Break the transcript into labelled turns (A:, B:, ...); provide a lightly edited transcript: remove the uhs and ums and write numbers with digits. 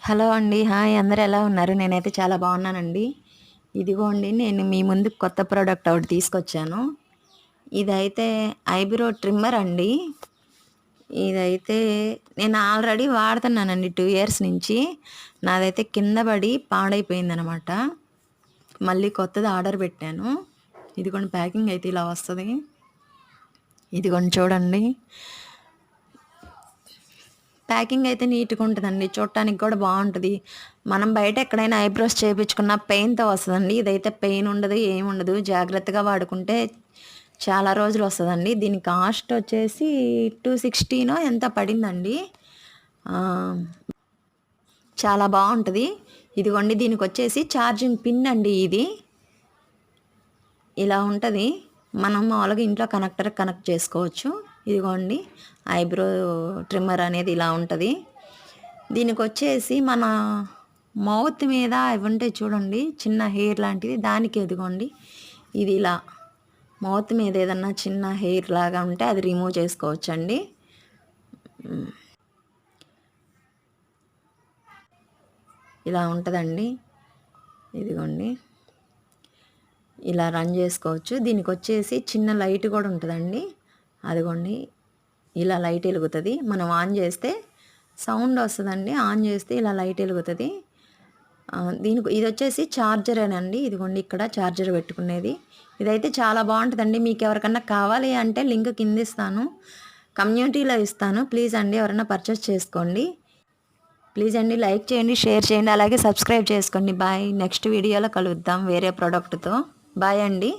A: Hello అండి. Hi! అందరూ ఎలా ఉన్నారు? నేనైతే చాలా బాగున్నానండి. ఇదిగోండి నేను మీ ముందుకు కొత్త ప్రోడక్ట్ ఒకటి తీసుకొచ్చాను. ఇదైతే ఐబ్రో ట్రిమ్మర్ అండి. ఇదైతే నేను ఆల్రెడీ వాడుతున్నానండి 2 ఇయర్స్ నుంచి. నాదైతే కింద పడి పాడైపోయిందనమాట. మళ్ళీ కొత్తది ఆర్డర్ పెట్టాను. ఇదిగోండి ప్యాకింగ్ అయితే ఇలా వస్తది. ఇదిగోండి చూడండి. ప్యాకింగ్ అయితే నీట్‌గా ఉంటదండి. చూడటానికి కూడా బావుంటది. మనం బయట ఎక్కడైనా ఐబ్రోస్ చేపించుకున్న పెయిన్‌తో వస్తదండి. ఇదైతే పెయిన్ ఉండదు, ఏముండదు. జాగ్రత్తగా వాడుకుంటే చాలా రోజులు వస్తదండి. దీని కాస్ట్ వచ్చేసి 260నో ఎంతో పడిందండి. ఆహ్, చాలా బావుంటది. ఇదిగోండి దీనికొచ్చేసి ఛార్జింగ్ పిన్ అండి ఇది. ఇలా ఉంటది. మనం మామూలుగా ఇంట్లో కనెక్ట్ చేసుకోవచ్చు. ఇదిగోండి ఐబ్రో ట్రిమ్మర్ అనేది ఇలా ఉంటది. దీనికొచ్చేసి మన మౌత్ మీద అవి ఉంటాయి చూడండి, చిన్న హెయిర్ లాంటిది, దానికి ఇదిగోండి ఇది ఇలా మౌత్ మీద ఏదన్నా చిన్న హెయిర్ లాగా ఉంటే అది రిమూవ్ చేసుకోవచ్చండి. ఇలా ఉంటదండి. ఇదిగోండి ఇలా రన్ చేసుకోవచ్చు. దీనికొచ్చేసి చిన్న లైట్ కూడా ఉంటదండి. అదిగోండి ఇలా లైట్ ఎలుగుతది. మనం ఆన్ చేస్తే సౌండ్ వస్తదండి. ఆన్ చేస్తే ఇలా లైట్ ఎలుగుతది. దీనికి ఇదొచ్చేసి చార్జరేనండి. ఇదిగోండి ఇక్కడ చార్జర్ పెట్టుకునేది. ఇదైతే చాలా బావుంటదండి. మీకెవరికన్నా కావాలి అంటే లింక్ కింద ఇస్తాను. కమ్యూనిటీలో ఇస్తాను. ప్లీజ్ అండి ఎవరైనా పర్చేస్ చేసుకోండి. ప్లీజ్ అండి లైక్ చేయండి, షేర్ చేయండి, అలాగే సబ్స్క్రైబ్ చేసుకోండి. బాయ్. నెక్స్ట్ వీడియోలో కలుద్దాం వేరే ప్రొడక్ట్‌తో. బాయ్ అండి.